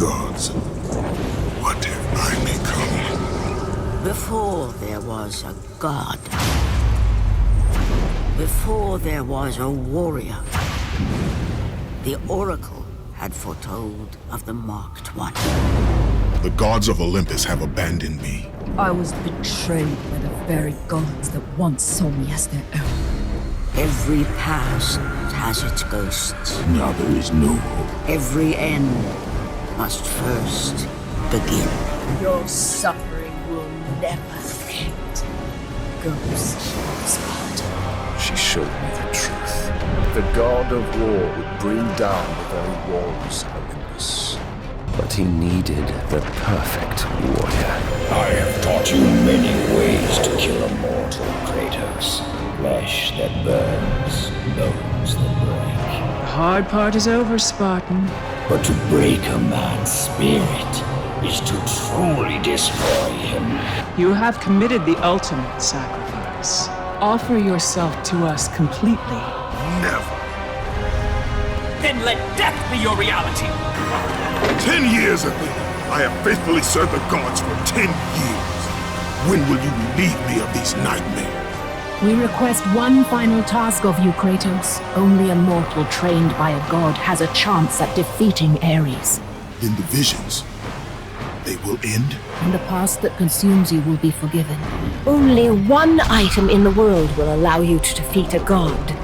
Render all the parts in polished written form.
Gods, what have I become? Before there was a god. Before there was a warrior. The Oracle had foretold of the Marked One. The gods of Olympus have abandoned me. I was betrayed by the very gods that once saw me as their own. Every past has its ghosts. Now there is no hope. Every end must first begin. Your suffering will never end. Ghost of Sparta. She showed me the truth. The god of war would bring down the very walls of Olympus. But he needed the perfect warrior. I have taught you many ways to kill a mortal, Kratos. Flesh that burns, bones that break. The hard part is over, Spartan. But to break a man's spirit is to truly destroy him. You have committed the ultimate sacrifice. Offer yourself to us completely. Never. Then let death be your reality! 10 years ago, I have faithfully served the gods for 10 years. When will you relieve me of these nightmares? We request one final task of you, Kratos. Only a mortal trained by a god has a chance at defeating Ares. Then the visions, they will end? And the past that consumes you will be forgiven. Only one item in the world will allow you to defeat a god.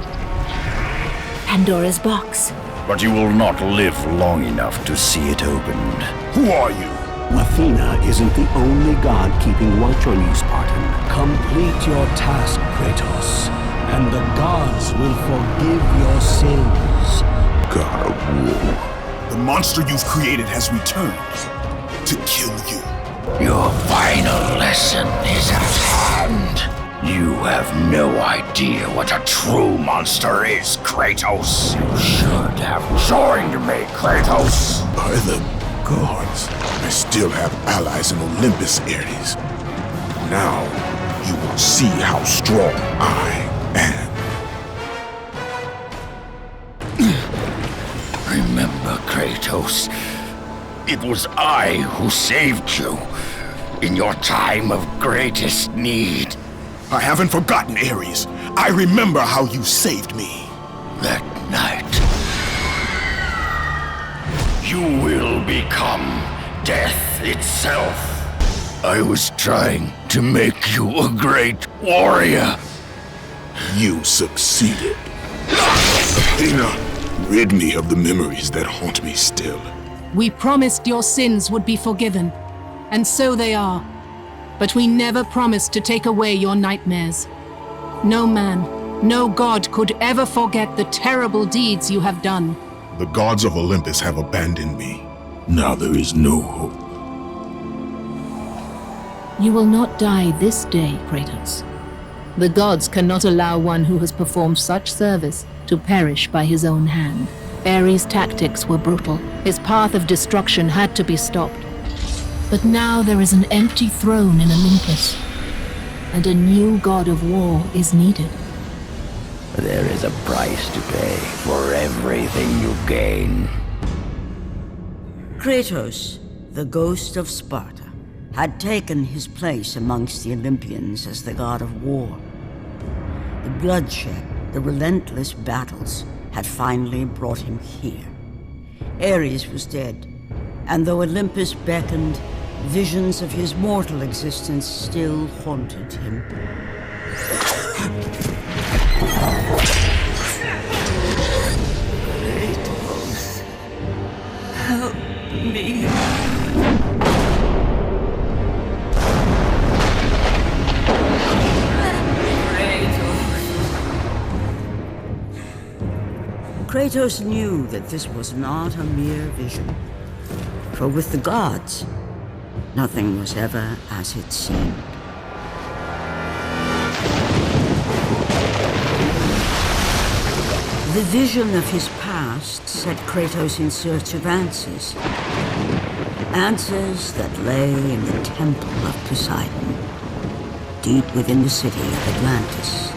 Pandora's box. But you will not live long enough to see it opened. Who are you? Athena isn't the only god keeping watch on you, Spartan. Complete your task, Kratos, and the gods will forgive your sins. God of war. The monster you've created has returned to kill you. Your final lesson is at hand. You have no idea what a true monster is, Kratos. You should have joined me, Kratos. By the gods, I still have allies in Olympus, Ares. Now, you will see how strong I am. Remember, Kratos, it was I who saved you in your time of greatest need. I haven't forgotten, Ares. I remember how you saved me. That night, you will become death itself. I was trying to make you a great warrior. You succeeded. Athena, rid me of the memories that haunt me still. We promised your sins would be forgiven, and so they are. But we never promised to take away your nightmares. No man, no god could ever forget the terrible deeds you have done. The gods of Olympus have abandoned me. Now there is no hope. You will not die this day, Kratos. The gods cannot allow one who has performed such service to perish by his own hand. Ares' tactics were brutal. His path of destruction had to be stopped. But now there is an empty throne in Olympus, and a new god of war is needed. There is a price to pay for everything you gain. Kratos, the ghost of Sparta, had taken his place amongst the Olympians as the god of war. The bloodshed, the relentless battles, had finally brought him here. Ares was dead, and though Olympus beckoned, visions of his mortal existence still haunted him. Kratos, help me. Kratos knew that this was not a mere vision, for with the gods, nothing was ever as it seemed. The vision of his past set Kratos in search of answers. Answers that lay in the temple of Poseidon, deep within the city of Atlantis.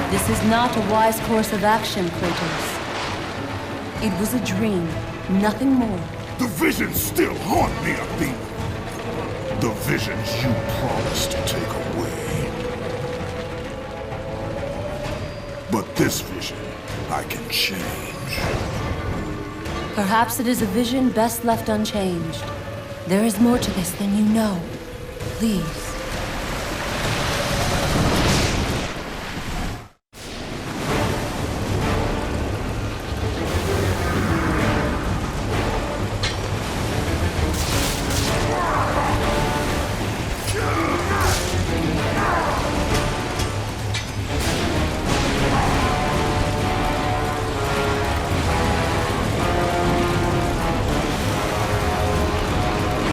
This This is not a wise course of action, Kratos. It was a dream, nothing more. The visions still haunt me, Athena. The visions you promised to take away. But this vision, I can change. Perhaps it is a vision best left unchanged. There is more to this than you know. Please.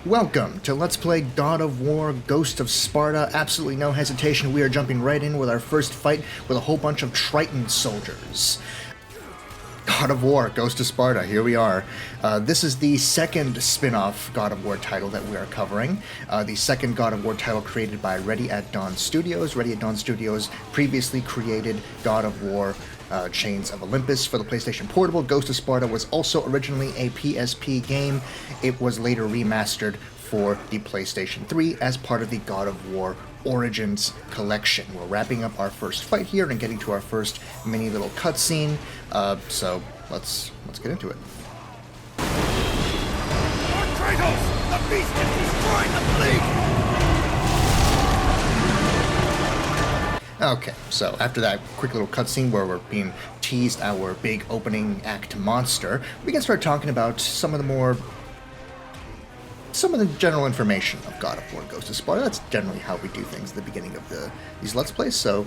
Welcome to Let's Play God of War, Ghost of Sparta. Absolutely no hesitation, we are jumping right in with our first fight with a whole bunch of Triton soldiers. God of War, Ghost of Sparta, here we are. This is the second spin-off God of War title that we are covering. The second God of War title created by Ready at Dawn Studios. Ready at Dawn Studios previously created God of War Chains of Olympus for the PlayStation Portable. Ghost of Sparta was also originally a PSP game. It was later remastered for the PlayStation 3 as part of the God of War Origins collection. We're wrapping up our first fight here and getting to our first mini little cutscene. So let's get into it. Lord Kratos! The beast is destroying the fleet! Okay, so after that quick little cutscene where we're being teased our big opening act monster, we can start talking about some of the general information of God of War Ghost of Sparta. That's generally how we do things at the beginning of these Let's Plays, so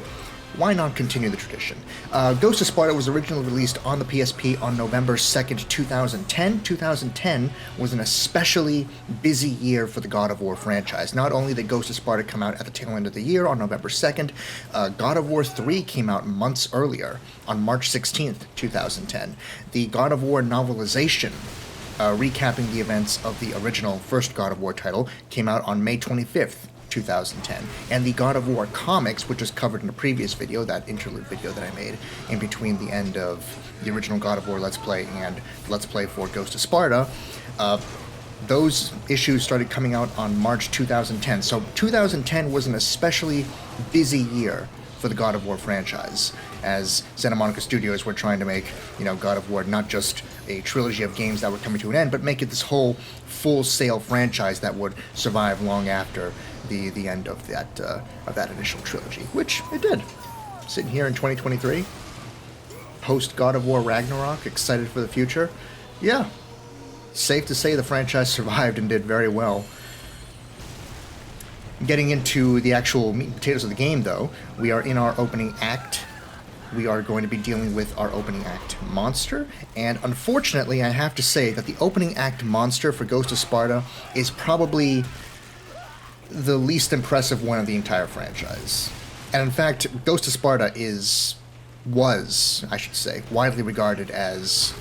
why not continue the tradition? Ghost of Sparta was originally released on the PSP on November 2nd, 2010. 2010 was an especially busy year for the God of War franchise. Not only did Ghost of Sparta come out at the tail end of the year on November 2nd, God of War 3 came out months earlier on March 16th, 2010. The God of War novelization, recapping the events of the original first God of War title, came out on May 25th, 2010. And the God of War comics, which was covered in a previous video, that interlude video that I made in between the end of the original God of War Let's Play and Let's Play for Ghost of Sparta, those issues started coming out on March 2010. So 2010 was an especially busy year for the God of War franchise, as Santa Monica Studios were trying to make, God of War not just a trilogy of games that were coming to an end, but make it this whole full-sail franchise that would survive long after the end of that initial trilogy, which it did. Sitting here in 2023, post God of War Ragnarok, excited for the future. Yeah, safe to say the franchise survived and did very well. Getting into the actual meat and potatoes of the game, though, we are in our opening act. We are going to be dealing with our opening act monster, and unfortunately I have to say that the opening act monster for Ghost of Sparta is probably the least impressive one of the entire franchise. And in fact, Ghost of Sparta was, widely regarded as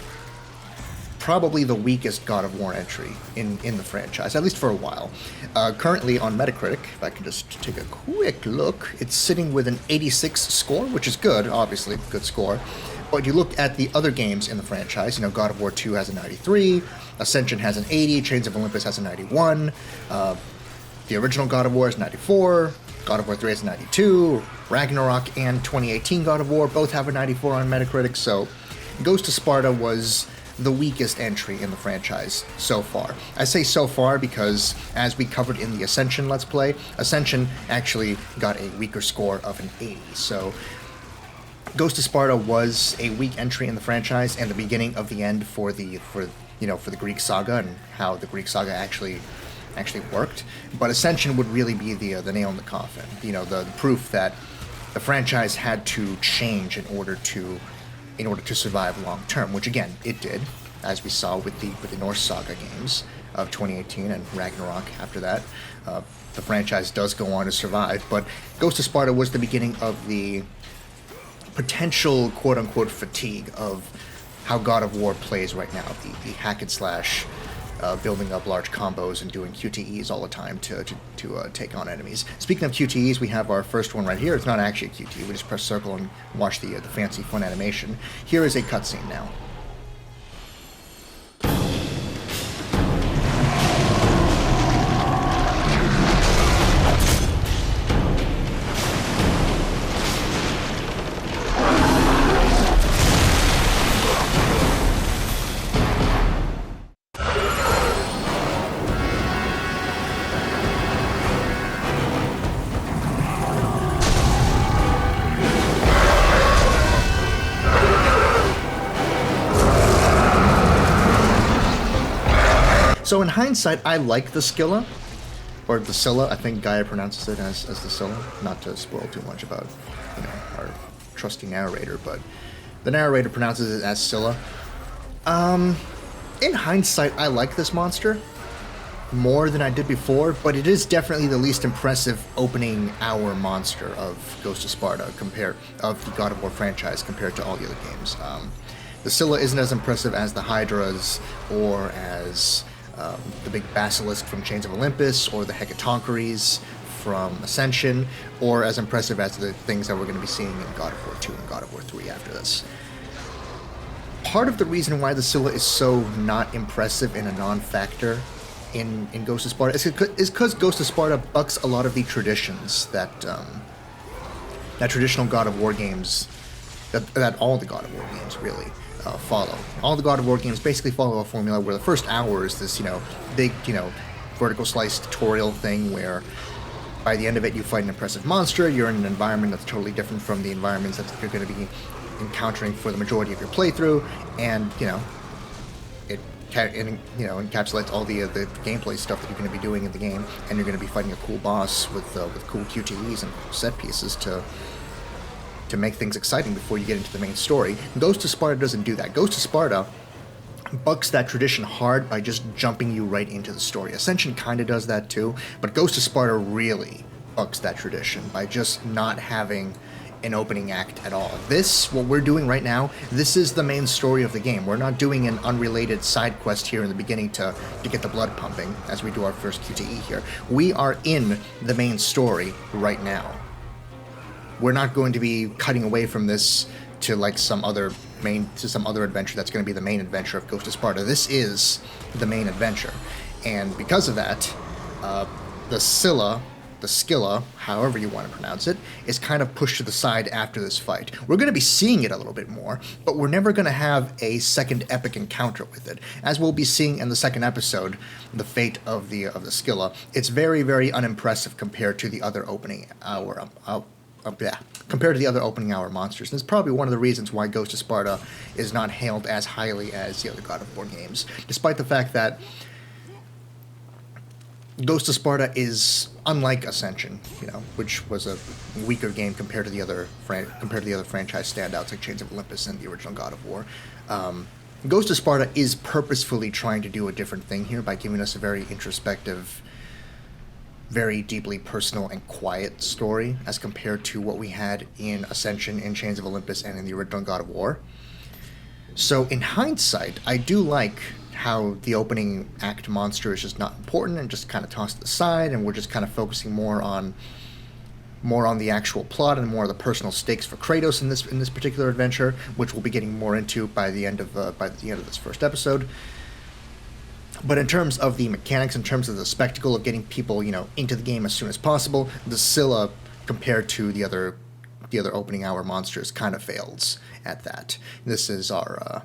probably the weakest God of War entry in the franchise, at least for a while. Currently on Metacritic, if I can just take a quick look, it's sitting with an 86 score, which is good, obviously, good score. But you look at the other games in the franchise, God of War 2 has a 93, Ascension has an 80, Chains of Olympus has a 91, the original God of War is 94, God of War 3 has a 92, Ragnarok and 2018 God of War both have a 94 on Metacritic, so Ghost of Sparta was the weakest entry in the franchise so far. I say so far because, as we covered in the Ascension Let's Play, Ascension actually got a weaker score of an 80, so Ghost of Sparta was a weak entry in the franchise and the beginning of the end for the Greek saga and how the Greek saga actually worked. But Ascension would really be the nail in the coffin, the proof that the franchise had to change in order to survive long term, which again it did, as we saw with the Norse Saga games of 2018 and Ragnarok after that. The franchise does go on to survive, but Ghost of Sparta was the beginning of the potential quote-unquote fatigue of how God of War plays right now, the hack and slash building up large combos and doing QTEs all the time to take on enemies. Speaking of QTEs, we have our first one right here. It's not actually a QTE. We just press circle and watch the fancy fun animation. Here is a cutscene now. So in hindsight, I like the Scylla, or the Scylla. I think Gaia pronounces it as the Scylla. Not to spoil too much about, our trusty narrator, but the narrator pronounces it as Scylla. In hindsight, I like this monster more than I did before, but it is definitely the least impressive opening hour monster of Ghost of Sparta of the God of War franchise compared to all the other games. The Scylla isn't as impressive as the Hydras or as the big basilisk from Chains of Olympus, or the Hecatoncheires from Ascension, or as impressive as the things that we're going to be seeing in God of War 2 and God of War 3 after this. Part of the reason why the Scylla is so not impressive in a non-factor in Ghost of Sparta is because Ghost of Sparta bucks a lot of the traditions that traditional God of War games, that all the God of War games really follow. All the God of War games basically follow a formula where the first hour is this, big, vertical slice tutorial thing where by the end of it you fight an impressive monster, you're in an environment that's totally different from the environments that you're going to be encountering for the majority of your playthrough, and, it encapsulates all the gameplay stuff that you're going to be doing in the game, and you're going to be fighting a cool boss with cool QTEs and set pieces to make things exciting before you get into the main story. Ghost of Sparta doesn't do that. Ghost of Sparta bucks that tradition hard by just jumping you right into the story. Ascension kind of does that too, but Ghost of Sparta really bucks that tradition by just not having an opening act at all. What we're doing right now, this is the main story of the game. We're not doing an unrelated side quest here in the beginning to get the blood pumping as we do our first QTE here. We are in the main story right now. We're not going to be cutting away from this to some other adventure that's going to be the main adventure of Ghost of Sparta. This is the main adventure, and because of that, the Scylla, however you want to pronounce it, is kind of pushed to the side after this fight. We're going to be seeing it a little bit more, but we're never going to have a second epic encounter with it. As we'll be seeing in the second episode, the fate of the Scylla, it's very, very unimpressive compared to the other opening hour. Compared to the other opening hour monsters. And it's probably one of the reasons why Ghost of Sparta is not hailed as highly as the other God of War games, despite the fact that Ghost of Sparta is unlike Ascension, which was a weaker game compared to the other franchise standouts like Chains of Olympus and the original God of War. Ghost of Sparta is purposefully trying to do a different thing here by giving us a very introspective, very deeply personal and quiet story as compared to what we had in Ascension, in Chains of Olympus, and in the original God of War. So in hindsight, I do like how the opening act monster is just not important and just kind of tossed aside, and we're just kind of focusing more on the actual plot and more of the personal stakes for Kratos in this particular adventure, which we'll be getting more into by the end of this first episode. But in terms of the mechanics, in terms of the spectacle of getting people, into the game as soon as possible, the Scylla, compared to the other opening hour monsters, kind of fails at that. This is our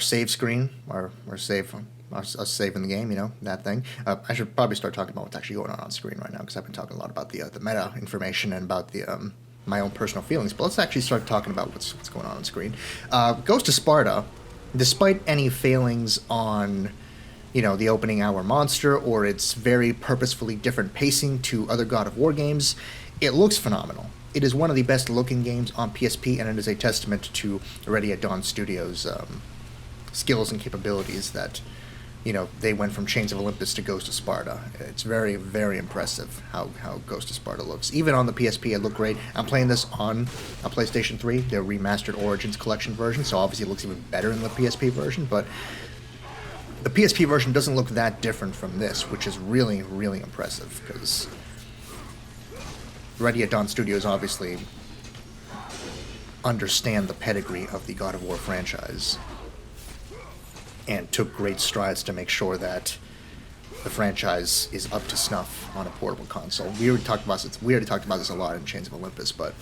save screen, our save in the game, that thing. I should probably start talking about what's actually going on screen right now, because I've been talking a lot about the meta information and about the my own personal feelings. But let's actually start talking about what's going on screen. Ghost of Sparta, despite any failings on, the opening hour monster or its very purposefully different pacing to other God of War games, it looks phenomenal. It is one of the best looking games on PSP, and it is a testament to Already at Dawn Studios' skills and capabilities that, they went from Chains of Olympus to Ghost of Sparta. It's very, very impressive how Ghost of Sparta looks. Even on the PSP, it looked great. I'm playing this on a PlayStation 3, their remastered Origins Collection version, so obviously it looks even better in the PSP version, but the PSP version doesn't look that different from this, which is really, really impressive, because Ready at Dawn Studios obviously understand the pedigree of the God of War franchise and took great strides to make sure that the franchise is up to snuff on a portable console. We already talked about this a lot in Chains of Olympus, but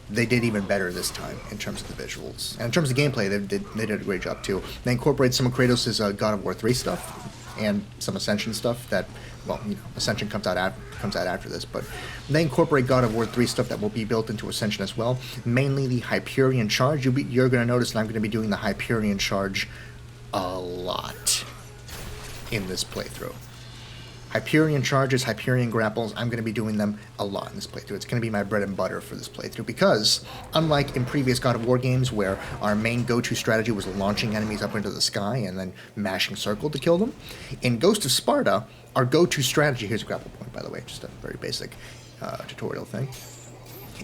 they did even better this time in terms of the visuals. And in terms of gameplay, they did a great job too. They incorporated some of Kratos' God of War 3 stuff and some Ascension stuff that, Ascension comes out after this, but they incorporate God of War 3 stuff that will be built into Ascension as well. Mainly the Hyperion Charge. You're going to notice that I'm going to be doing the Hyperion Charge a lot in this playthrough. Hyperion Charges, Hyperion Grapples, I'm going to be doing them a lot in this playthrough. It's going to be my bread and butter for this playthrough because, unlike in previous God of War games where our main go-to strategy was launching enemies up into the sky and then mashing circle to kill them, in Ghost of Sparta, our go-to strategy, here's a grapple point by the way, just a very basic tutorial thing.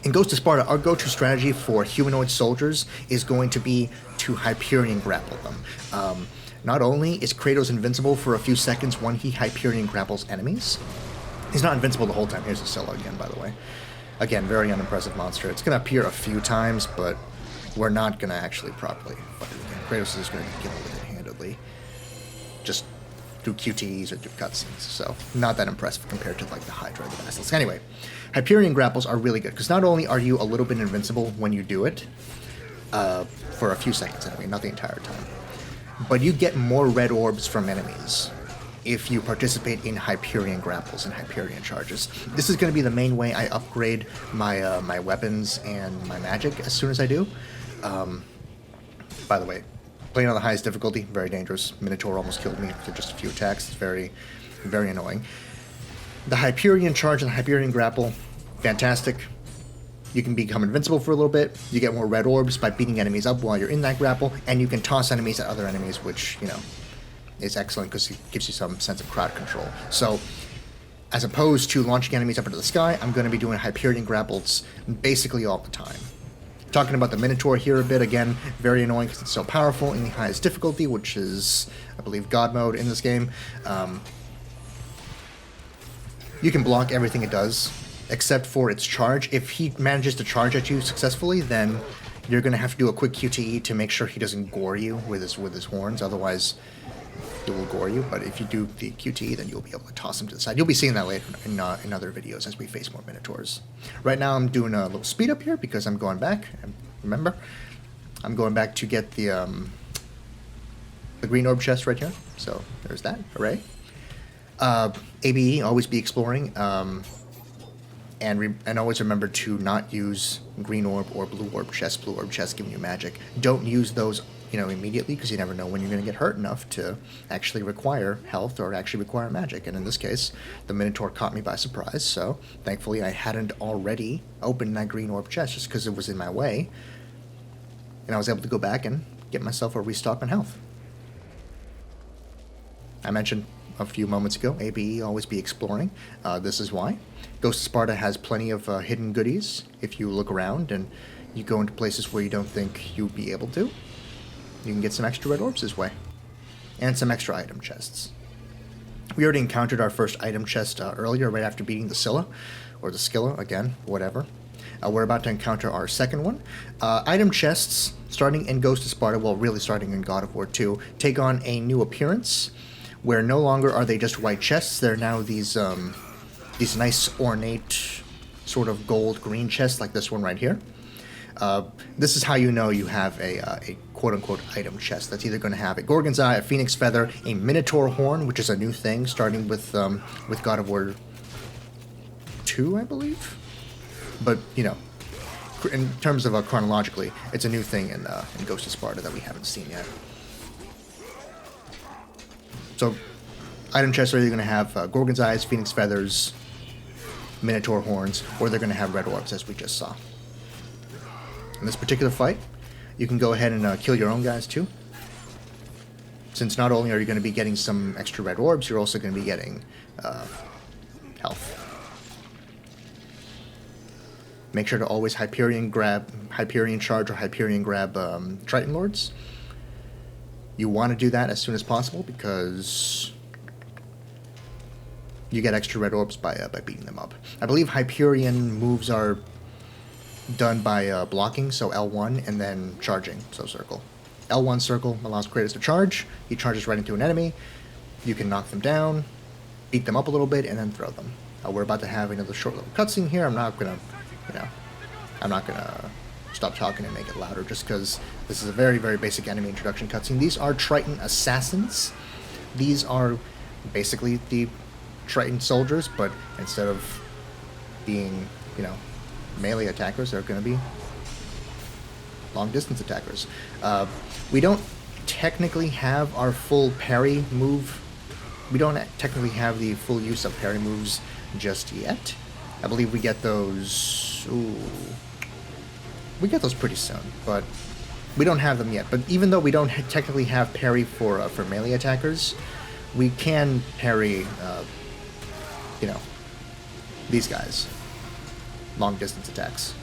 In Ghost of Sparta, our go-to strategy for humanoid soldiers is going to be to Hyperion grapple them. Not only is Kratos invincible for a few seconds when he Hyperion grapples enemies, he's not invincible the whole time. Here's Scylla again, by the way. Again, very unimpressive monster. It's going to appear a few times, but we're not going to actually properly fight it again. Kratos is going to be killing with it handedly, just through QTEs or through cutscenes, so not that impressive compared to like the Hydra or the Basilisk. Anyway, Hyperion grapples are really good, because not only are you a little bit invincible when you do it, for a few seconds anyway, not the entire time, but you get more red orbs from enemies if you participate in Hyperion grapples and Hyperion charges. This is going to be the main way I upgrade my my weapons and my magic as soon as I do. By the way, playing on the highest difficulty, very dangerous. Minotaur almost killed me after just a few attacks. It's very, very annoying. The Hyperion charge and the Hyperion grapple, fantastic. You can become invincible for a little bit. You get more red orbs by beating enemies up while you're in that grapple, and you can toss enemies at other enemies, which, is excellent because it gives you some sense of crowd control. So, as opposed to launching enemies up into the sky, I'm going to be doing Hyperion grapples basically all the time. Talking about the Minotaur here a bit, again, very annoying because it's so powerful in the highest difficulty, which is, I believe, God mode in this game. You can block everything it does, except for its charge. If he manages to charge at you successfully, then you're going to have to do a quick QTE to make sure he doesn't gore you with his horns, otherwise he will gore you. But if you do the QTE, then you'll be able to toss him to the side. You'll be seeing that later in other videos as we face more Minotaurs. Right now I'm doing a little speed up here because I'm going back. And remember, I'm going back to get the green orb chest right here. So there's that. Hooray. ABE, always be exploring. And always remember to not use green orb or blue orb chests. Blue orb chests giving you magic. Don't use those, immediately, because you never know when you're going to get hurt enough to actually require health or actually require magic. And in this case, the Minotaur caught me by surprise. So thankfully, I hadn't already opened that green orb chest just because it was in my way, and I was able to go back and get myself a restock on health. I mentioned a few moments ago, ABE, always be exploring. This is why. Ghost of Sparta has plenty of hidden goodies if you look around and you go into places where you don't think you'd be able to. You can get some extra red orbs this way. And some extra item chests. We already encountered our first item chest earlier, right after beating the Scylla, or the Scylla, again, whatever. We're about to encounter our second one. Item chests, starting in Ghost of Sparta, well, really starting in God of War 2, take on a new appearance, where no longer are they just white chests. They're now these nice ornate sort of gold-green chests like this one right here. This is how you know you have a quote-unquote item chest. That's either going to have a Gorgon's Eye, a Phoenix Feather, a Minotaur Horn, which is a new thing starting with God of War 2, I believe. But, in terms of chronologically, it's a new thing in Ghost of Sparta that we haven't seen yet. So, item chests are either going to have Gorgon's Eyes, Phoenix Feathers, Minotaur Horns, or they're going to have red orbs, as we just saw. In this particular fight, you can go ahead and kill your own guys, too. since not only are you going to be getting some extra red orbs, you're also going to be getting health. Make sure to always Hyperion charge or Hyperion grab Triton Lords. You want to do that as soon as possible because you get extra red orbs by beating them up. I believe Hyperion moves are done by blocking, so L1, and then charging, so circle. L1 circle allows Kratos to charge. He charges right into an enemy. You can knock them down, beat them up a little bit, and then throw them. We're about to have another short little cutscene here. I'm not gonna stop talking and make it louder just because this is a very, very basic enemy introduction cutscene. These are Triton assassins. These are basically the Triton soldiers, but instead of being, melee attackers, they're going to be long-distance attackers. We don't technically have our full parry move. We don't technically have the full use of parry moves just yet. I believe we get those... we get those pretty soon, but we don't have them yet. But even though we don't technically have parry for melee attackers, we can parry, these guys. Long-distance attacks.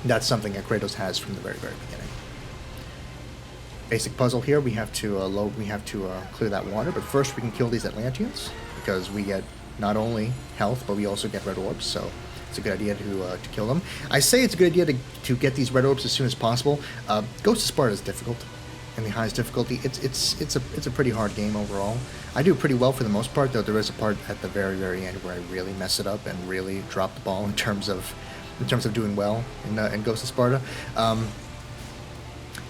That's something that Kratos has from the very, very beginning. Basic puzzle here. We have to clear that water, but first we can kill these Atlanteans because we get not only health, but we also get red orbs. So it's a good idea to kill them. I say it's a good idea to get these red orbs as soon as possible. Ghost of Sparta is difficult, and the highest difficulty. It's a pretty hard game overall. I do pretty well for the most part, though there is a part at the very, very end where I really mess it up and really drop the ball in terms of doing well in Ghost of Sparta.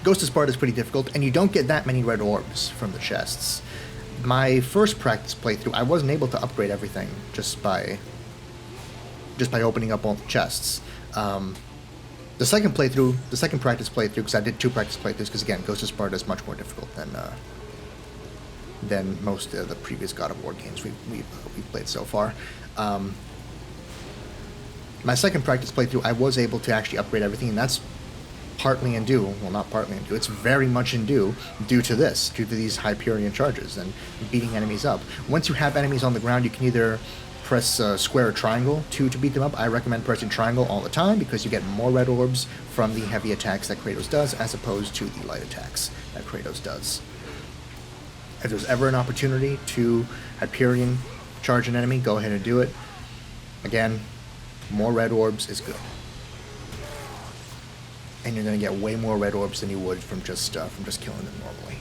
Ghost of Sparta is pretty difficult, and you don't get that many red orbs from the chests. My first practice playthrough, I wasn't able to upgrade everything just by opening up all the chests. The second practice playthrough, because I did 2 practice playthroughs, because again, Ghost of Sparta is much more difficult than most of the previous God of War games we've played so far. My second practice playthrough, I was able to actually upgrade everything, and that's partly in due. Well, not partly in due. It's very much in due to these Hyperion charges and beating enemies up. Once you have enemies on the ground, you can either press square or triangle to beat them up. I recommend pressing triangle all the time because you get more red orbs from the heavy attacks that Kratos does as opposed to the light attacks that Kratos does. If there's ever an opportunity to Hyperion charge an enemy, go ahead and do it. Again, more red orbs is good. And you're going to get way more red orbs than you would from just killing them normally.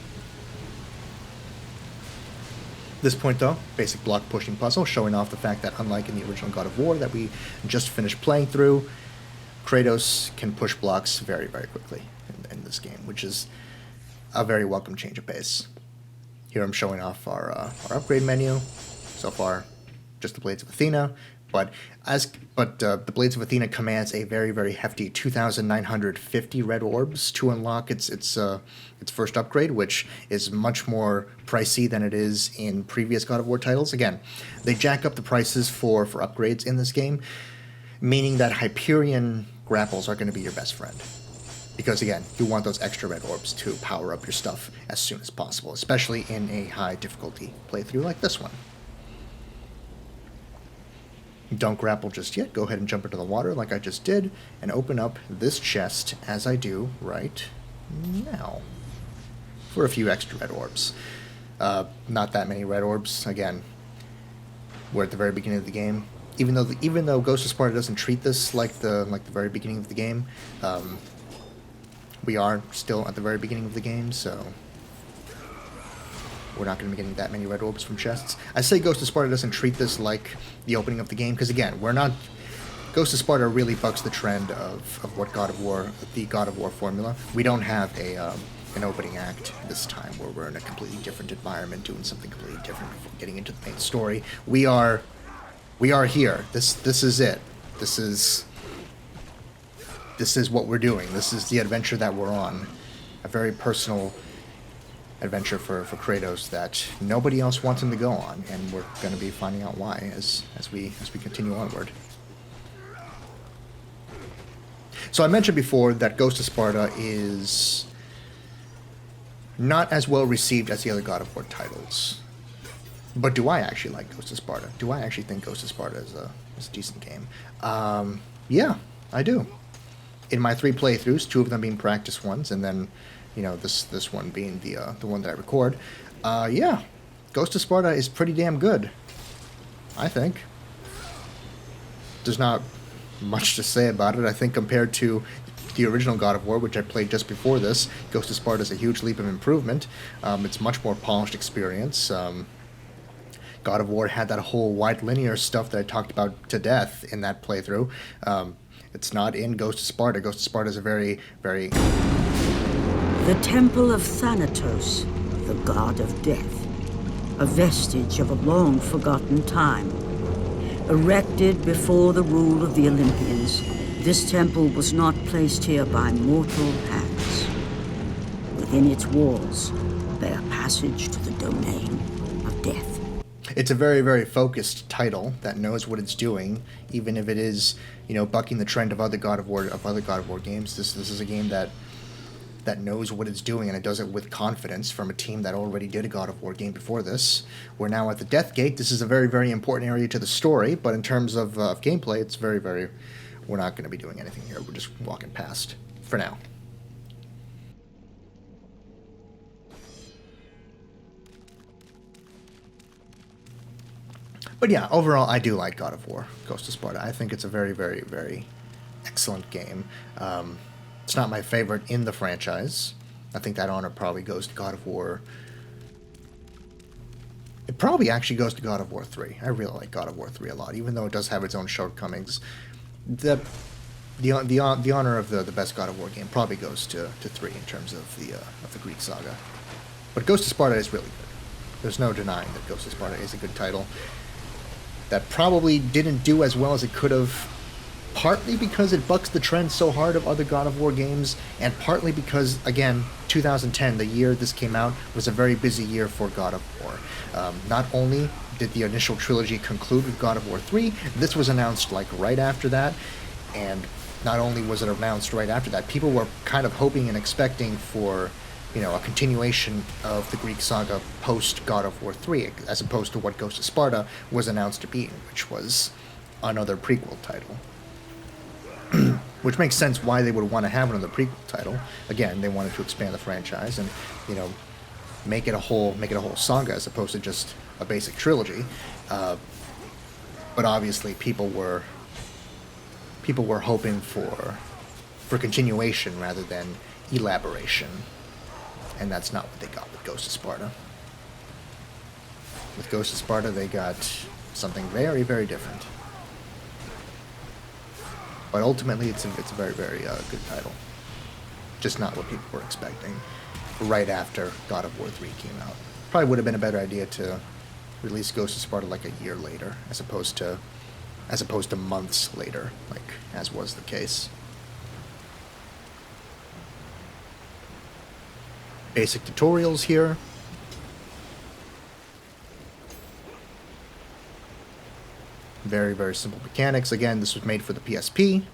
This point though, basic block pushing puzzle, showing off the fact that unlike in the original God of War that we just finished playing through, Kratos can push blocks very, very quickly in this game, which is a very welcome change of pace. Here I'm showing off our upgrade menu. So far, just the Blades of Athena, but the Blades of Athena commands a very, very hefty 2,950 red orbs to unlock its first upgrade, which is much more pricey than it is in previous God of War titles. Again, they jack up the prices for upgrades in this game, meaning that Hyperion grapples are going to be your best friend. Because again, you want those extra red orbs to power up your stuff as soon as possible, especially in a high difficulty playthrough like this one. Don't grapple just yet. Go ahead and jump into the water like I just did and open up this chest as I do right now for a few extra red orbs. Not that many red orbs. Again, we're at the very beginning of the game. Even though Ghost of Sparta doesn't treat this like the very beginning of the game, we are still at the very beginning of the game, so we're not going to be getting that many red orbs from chests. I say Ghost of Sparta doesn't treat this like the opening of the game, because again, Ghost of Sparta really bucks the trend of what the God of War formula. We don't have an opening act this time where we're in a completely different environment doing something completely different before getting into the main story. We are here. This is it. This is what we're doing. This is the adventure that we're on. A very personal adventure for Kratos that nobody else wants him to go on, and we're going to be finding out why as we continue onward. So I mentioned before that Ghost of Sparta is not as well received as the other God of War titles. But do I actually like Ghost of Sparta? Do I actually think Ghost of Sparta is a decent game? Yeah, I do. In my 3 playthroughs, 2 of them being practice ones, and then, you know, this one being the one that I record. Yeah, Ghost of Sparta is pretty damn good, I think. There's not much to say about it. I think compared to the original God of War, which I played just before this, Ghost of Sparta is a huge leap of improvement. It's much more polished experience. God of War had that whole wide linear stuff that I talked about to death in that playthrough. It's not in Ghost of Sparta. Ghost of Sparta is a very, very... The Temple of Thanatos, the god of death, a vestige of a long-forgotten time. Erected before the rule of the Olympians, this temple was not placed here by mortal hands. Within its walls lay a passage to the domain of death. It's a very, very focused title that knows what it's doing, even if it is, you know, bucking the trend of other God of War games. This is a game that knows what it's doing, and it does it with confidence from a team that already did a God of War game before this. We're now at the Death Gate. This is a very, very important area to the story, but in terms of gameplay, it's very, very... We're not going to be doing anything here. We're just walking past for now. But yeah, overall, I do like God of War, Ghost of Sparta. I think it's a very, very, very excellent game. It's not my favorite in the franchise. I think that honor probably goes to God of War. It probably actually goes to God of War 3. I really like God of War 3 a lot, even though it does have its own shortcomings. The honor of the best God of War game probably goes to 3 in terms of the Greek saga. But Ghost of Sparta is really good. There's no denying that Ghost of Sparta is a good title. That probably didn't do as well as it could have, partly because it bucks the trend so hard of other God of War games, and partly because, again, 2010, the year this came out, was a very busy year for God of War. Not only did the initial trilogy conclude with God of War 3, this was announced like right after that, and not only was it announced right after that, people were kind of hoping and expecting for, you know, a continuation of the Greek saga post God of War 3, as opposed to what Ghost of Sparta was announced to be, which was another prequel title. Which makes sense why they would want to have another prequel title. Again, they wanted to expand the franchise and, you know, make it a whole saga as opposed to just a basic trilogy. But obviously, people were hoping for continuation rather than elaboration. And that's not what they got with Ghost of Sparta. With Ghost of Sparta, they got something very, very different. But ultimately, it's a very, very good title. Just not what people were expecting right after God of War 3 came out. Probably would have been a better idea to release Ghost of Sparta like a year later, as opposed to months later, like as was the case. Basic tutorials here. Very, very simple mechanics. Again, this was made for the PSP.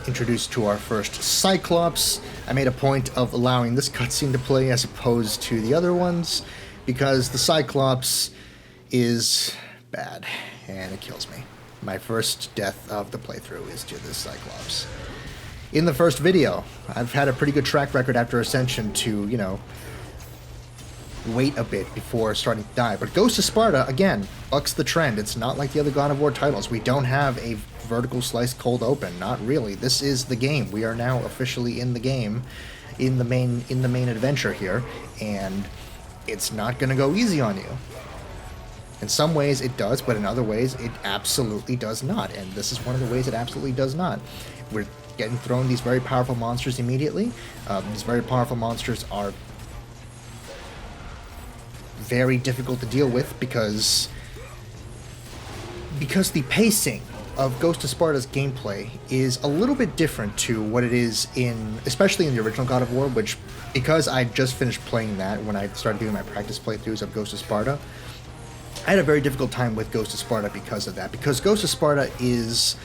Introduced to our first Cyclops. I made a point of allowing this cutscene to play as opposed to the other ones, because the Cyclops is bad, and it kills me. My first death of the playthrough is to this Cyclops. In the first video, I've had a pretty good track record after Ascension to, you know, wait a bit before starting to die. But Ghost of Sparta, again, bucks the trend. It's not like the other God of War titles. We don't have a vertical slice cold open. Not really. This is the game. We are now officially in the game, in the main adventure here, and it's not going to go easy on you. In some ways it does, but in other ways it absolutely does not. And this is one of the ways it absolutely does not. We're getting thrown these very powerful monsters immediately. These very powerful monsters are very difficult to deal with because the pacing of Ghost of Sparta's gameplay is a little bit different to what it is especially in the original God of War, which, because I just finished playing that when I started doing my practice playthroughs of Ghost of Sparta, I had a very difficult time with Ghost of Sparta because of that. Because Ghost of Sparta is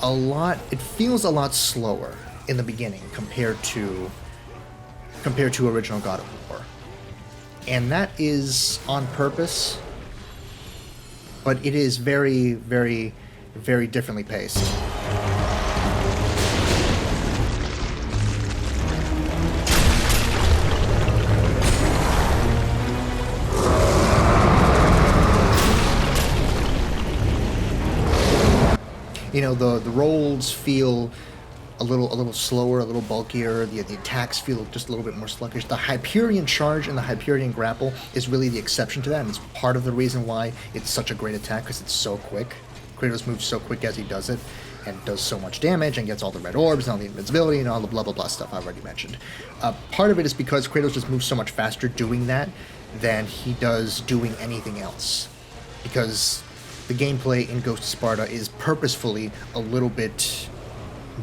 it feels a lot slower in the beginning compared to original God of War. And that is on purpose, but it is very, very, very differently paced. You know, the rolls feel a little slower, a little bulkier. The attacks feel just a little bit more sluggish. The Hyperion charge and the Hyperion grapple is really the exception to that, and it's part of the reason why it's such a great attack, because it's so quick. Kratos moves so quick as he does it, and does so much damage, and gets all the red orbs, and all the invincibility, and all the blah blah blah stuff I've already mentioned. Part of it is because Kratos just moves so much faster doing that than he does doing anything else. Because the gameplay in Ghost of Sparta is purposefully a little bit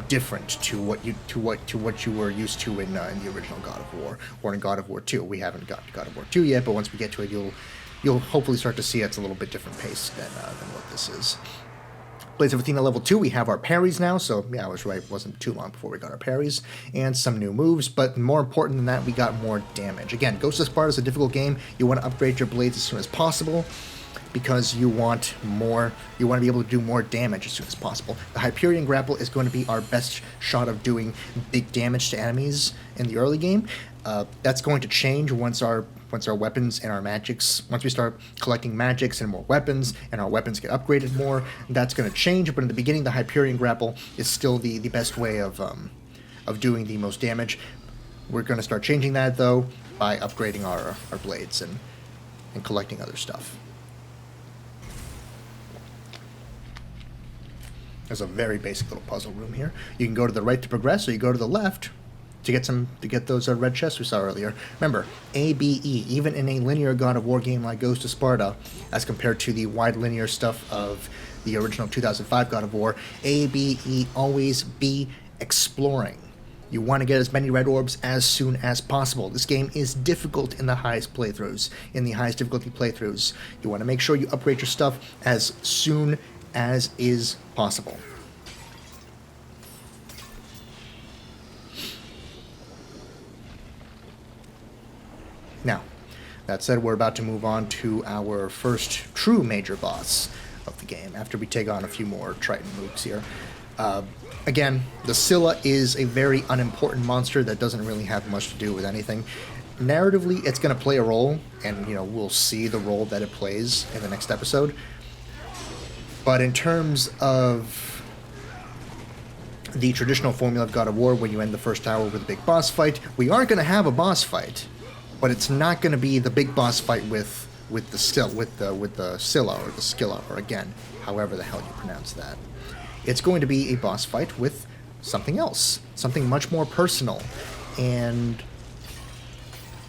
different to what you were used to in the original God of War or in God of War 2. We haven't got to God of War 2 yet, but once we get to it, you'll hopefully start to see it's a little bit different pace than what this is. Blades of Athena level 2, we have our parries now, so yeah, I was right, it wasn't too long before we got our parries, and some new moves, but more important than that, we got more damage. Again, Ghost of Sparta is a difficult game. You want to upgrade your blades as soon as possible, because you want to be able to do more damage as soon as possible. The Hyperion grapple is going to be our best shot of doing big damage to enemies in the early game. That's going to change once our weapons and our magics, once we start collecting magics and more weapons, and our weapons get upgraded more, that's going to change. But in the beginning, the Hyperion grapple is still the best way of doing the most damage. We're going to start changing that, though, by upgrading our blades and collecting other stuff. There's a very basic little puzzle room here. You can go to the right to progress, or you go to the left to get those red chests we saw earlier. Remember, A, B, E, even in a linear God of War game like Ghost of Sparta, as compared to the wide linear stuff of the original 2005 God of War, A, B, E, always be exploring. You want to get as many red orbs as soon as possible. This game is difficult in the highest difficulty playthroughs. You want to make sure you upgrade your stuff as soon as is possible. Now, that said, we're about to move on to our first true major boss of the game, after we take on a few more Triton mooks here. Again, the Scylla is a very unimportant monster that doesn't really have much to do with anything. Narratively, it's going to play a role, and we'll see the role that it plays in the next episode. But in terms of the traditional formula of God of War, where you end the first hour with a big boss fight, we are going to have a boss fight, but it's not going to be the big boss fight with the Scylla or the Scylla, or again, however the hell you pronounce that. It's going to be a boss fight with something else, something much more personal, and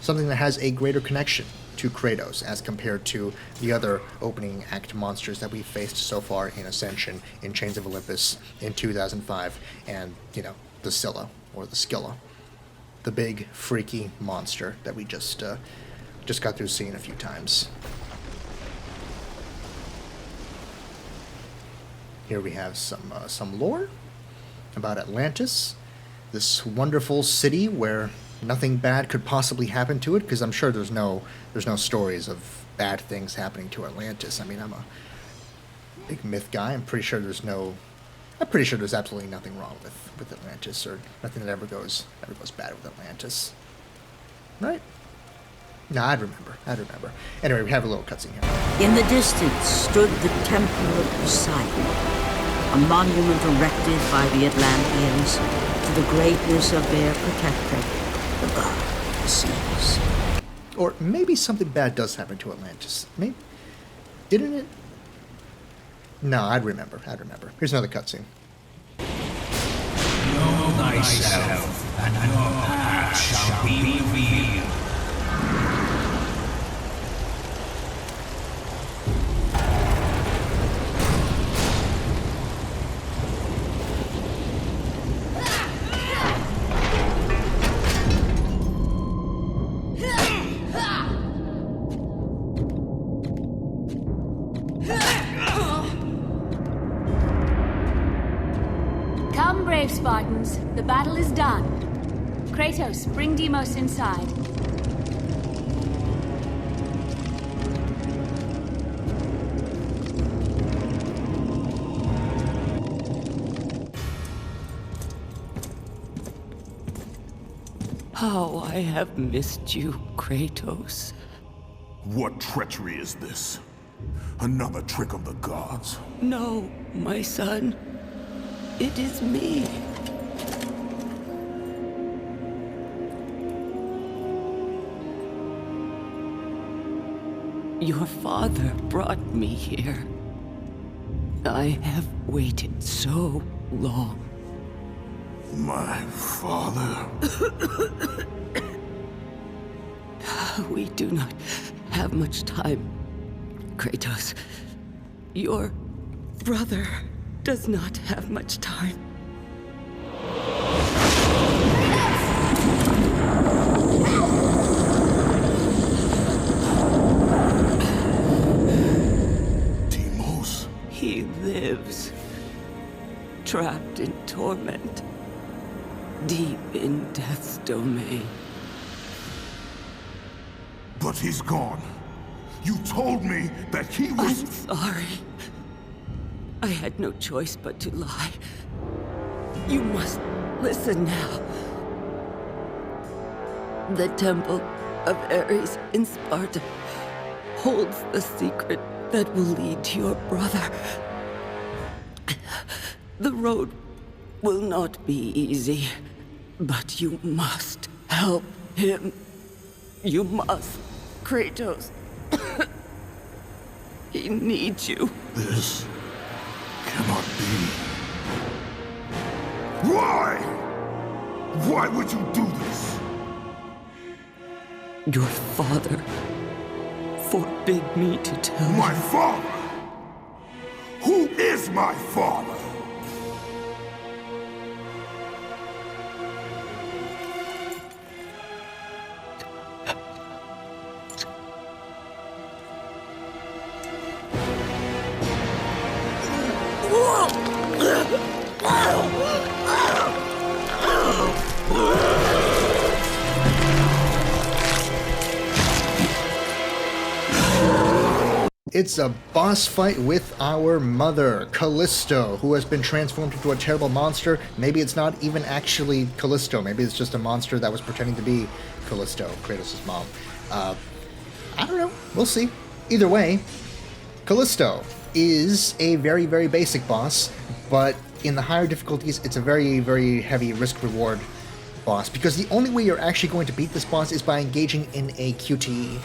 something that has a greater connection to Kratos as compared to the other opening act monsters that we've faced so far in Ascension, in Chains of Olympus, in 2005, and, the Scylla, or the Scylla. The big, freaky monster that we just got through seeing a few times. Here we have some lore about Atlantis, this wonderful city where nothing bad could possibly happen to it, because I'm sure there's no stories of bad things happening to Atlantis. I mean, I'm a big myth guy. I'm pretty sure there's absolutely nothing wrong with Atlantis, or nothing that ever goes bad with Atlantis. Right? No, I'd remember. Anyway, we have a little cutscene here. In the distance stood the Temple of Poseidon, a monument erected by the Atlanteans to the greatness of their protector, the god of the seas. Or maybe something bad does happen to Atlantis. Maybe. Didn't it? No, I'd remember. Here's another cutscene. Know thyself, and your path shall be revealed. The battle is done. Kratos, bring Deimos inside. How I have missed you, Kratos. What treachery is this? Another trick of the gods? No, my son. It is me. Your father brought me here. I have waited so long. My father? We do not have much time, Kratos. Your brother does not have much time. Deimos? He lives, trapped in torment, deep in death's domain. But he's gone. You told me that he was— I'm sorry. I had no choice but to lie. You must listen now. The temple of Ares in Sparta holds the secret that will lead to your brother. The road will not be easy, but you must help him. You must, Kratos. He needs you. This cannot be. Why? Why would you do this? Your father forbid me to tell My you. father? Who is my father? It's a boss fight with our mother, Callisto, who has been transformed into a terrible monster. Maybe it's not even actually Callisto. Maybe it's just a monster that was pretending to be Callisto, Kratos' mom. I don't know. We'll see. Either way, Callisto is a very, very basic boss, but in the higher difficulties, it's a very, very heavy risk-reward boss, because the only way you're actually going to beat this boss is by engaging in a QTE.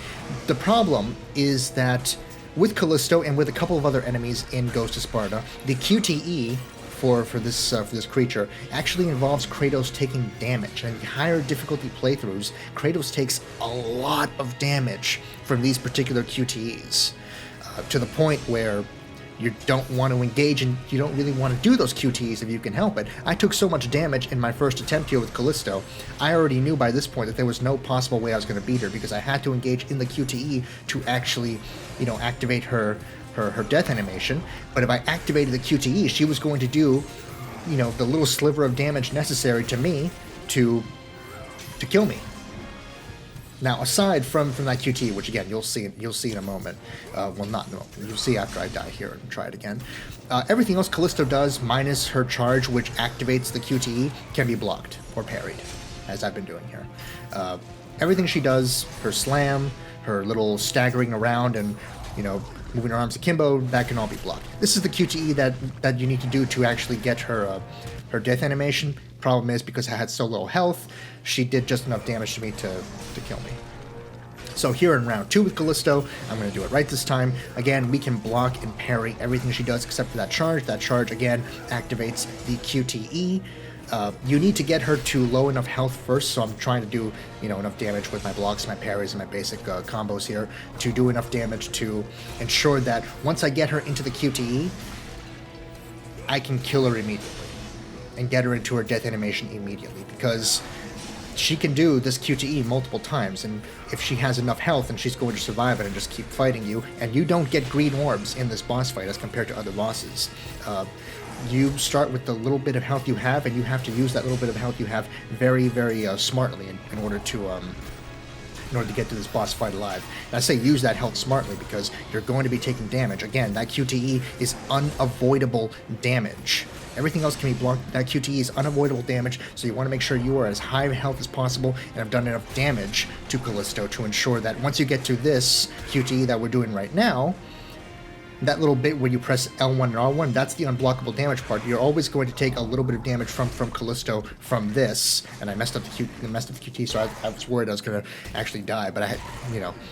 The problem is that with Callisto and with a couple of other enemies in Ghost of Sparta, the QTE for this creature actually involves Kratos taking damage. And in higher difficulty playthroughs, Kratos takes a lot of damage from these particular QTEs, to the point where you don't want to engage and you don't really want to do those QTEs if you can help it. I took so much damage in my first attempt here with Callisto, I already knew by this point that there was no possible way I was going to beat her, because I had to engage in the QTE to actually, activate her death animation. But if I activated the QTE, she was going to do, the little sliver of damage necessary to me to kill me. Now, aside from that QTE, which again you'll see in a moment, well, not in a moment, you'll see after I die here and try it again. Everything else Callisto does, minus her charge, which activates the QTE, can be blocked or parried, as I've been doing here. Everything she does, her slam, her little staggering around and moving her arms akimbo, that can all be blocked. This is the QTE that you need to do to actually get her death animation. Problem is, because I had so low health, she did just enough damage to me to kill me. So here in round 2 with Callisto, I'm going to do it right this time. Again, we can block and parry everything she does except for that charge. That charge, again, activates the QTE. You need to get her to low enough health first, so I'm trying to do enough damage with my blocks, my parries, and my basic combos here to do enough damage to ensure that once I get her into the QTE, I can kill her immediately and get her into her death animation immediately, because she can do this QTE multiple times, and if she has enough health, then she's going to survive it and just keep fighting you, and you don't get green orbs in this boss fight as compared to other bosses. you start with the little bit of health you have, and you have to use that little bit of health you have very, very smartly in order to get to this boss fight alive. And I say use that health smartly because you're going to be taking damage. Again, that QTE is unavoidable damage. Everything else can be blocked. That QTE is unavoidable damage, so you want to make sure you are as high health as possible and have done enough damage to Callisto to ensure that once you get to this QTE that we're doing right now, that little bit where you press L1 and R1, that's the unblockable damage part. You're always going to take a little bit of damage from Callisto from this, and I messed up the QT, so I was worried I was going to actually die, but I had,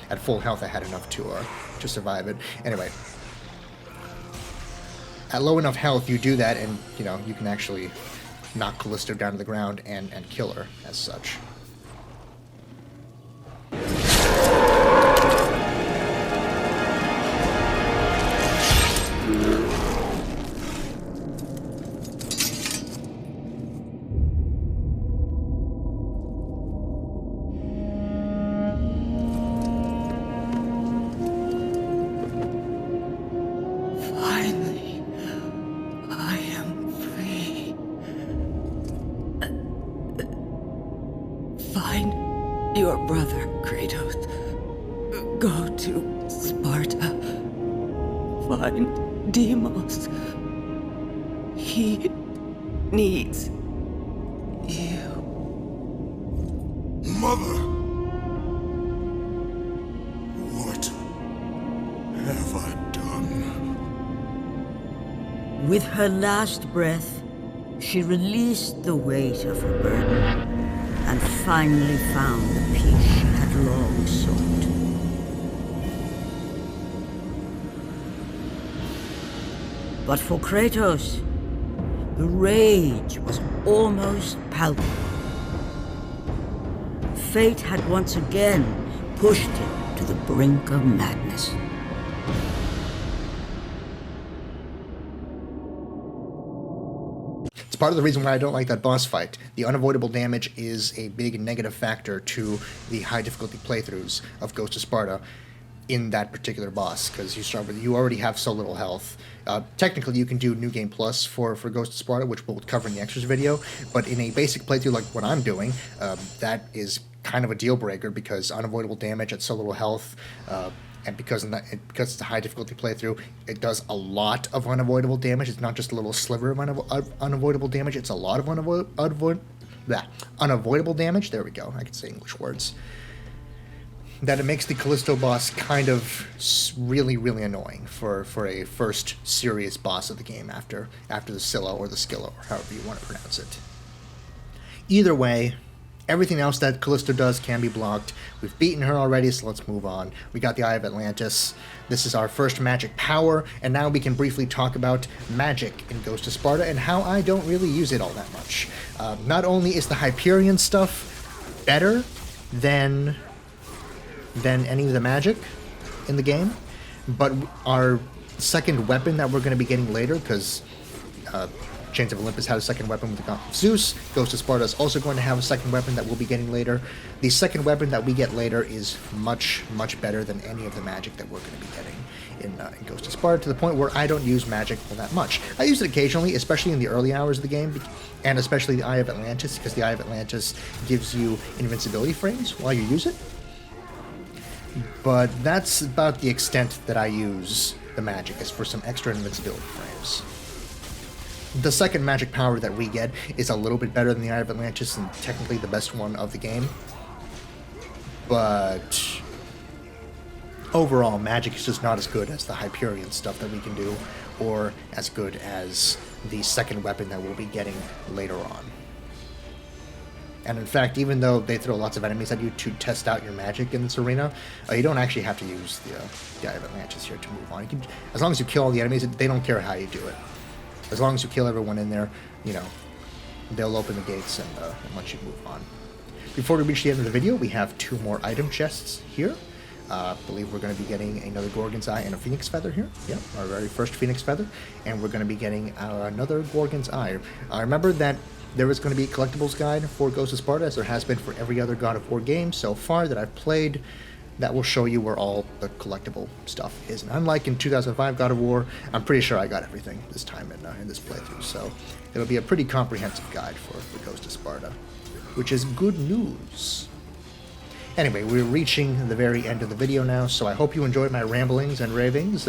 at full health I had enough to survive it. Anyway, at low enough health you do that, and you can actually knock Callisto down to the ground and kill her as such. Your brother, Kratos. Go to Sparta. Find Deimos. He needs you. Mother! What have I done? With her last breath, she released the weight of her burden and finally found the peace she had long sought. But for Kratos, the rage was almost palpable. Fate had once again pushed him to the brink of madness. Part of the reason why I don't like that boss fight. The unavoidable damage is a big negative factor to the high difficulty playthroughs of Ghost of Sparta in that particular boss, because you already have so little health. Technically, you can do New Game Plus for Ghost of Sparta, which we'll cover in the extras video, but in a basic playthrough like what I'm doing, that is kind of a deal breaker because unavoidable damage at so little health, and because it's a high difficulty playthrough, it does a lot of unavoidable damage. It's not just a little sliver of unavoidable damage. It's a lot of unavoidable damage. There we go. I can say English words. That it makes the Callisto boss kind of really, really annoying for a first serious boss of the game after the Scylla or the Scylla, or however you want to pronounce it. Either way, everything else that Callisto does can be blocked. We've beaten her already, so let's move on. We got the Eye of Atlantis. This is our first magic power, and now we can briefly talk about magic in Ghost of Sparta and how I don't really use it all that much. Not only is the Hyperion stuff better than any of the magic in the game, but our second weapon that we're going to be getting later, because Chains of Olympus had a second weapon with the Gauntlet of Zeus. Ghost of Sparta is also going to have a second weapon that we'll be getting later. The second weapon that we get later is much, much better than any of the magic that we're going to be getting in Ghost of Sparta, to the point where I don't use magic all that much. I use it occasionally, especially in the early hours of the game, and especially the Eye of Atlantis, because the Eye of Atlantis gives you invincibility frames while you use it. But that's about the extent that I use the magic, is for some extra invincibility frames. The second magic power that we get is a little bit better than the Eye of Atlantis and technically the best one of the game. But overall, magic is just not as good as the Hyperion stuff that we can do, or as good as the second weapon that we'll be getting later on. And in fact, even though they throw lots of enemies at you to test out your magic in this arena, you don't actually have to use the Eye of Atlantis here to move on. You can, as long as you kill all the enemies, they don't care how you do it. As long as you kill everyone in there, they'll open the gates and let you move on. Before we reach the end of the video, we have 2 more item chests here. I believe we're going to be getting another Gorgon's Eye and a Phoenix Feather here. Yep, our very first Phoenix Feather. And we're going to be getting another Gorgon's Eye. Remember that there is going to be a collectibles guide for Ghost of Sparta, as there has been for every other God of War game so far that I've played. that will show you where all the collectible stuff is. And unlike in 2005 God of War, I'm pretty sure I got everything this time in this playthrough. So it'll be a pretty comprehensive guide for the Ghost of Sparta, which is good news. Anyway, we're reaching the very end of the video now, so I hope you enjoyed my ramblings and ravings.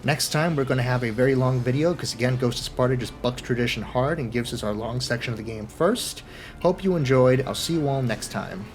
Next time we're going to have a very long video, because again, Ghost of Sparta just bucks tradition hard and gives us our long section of the game first. Hope you enjoyed. I'll see you all next time.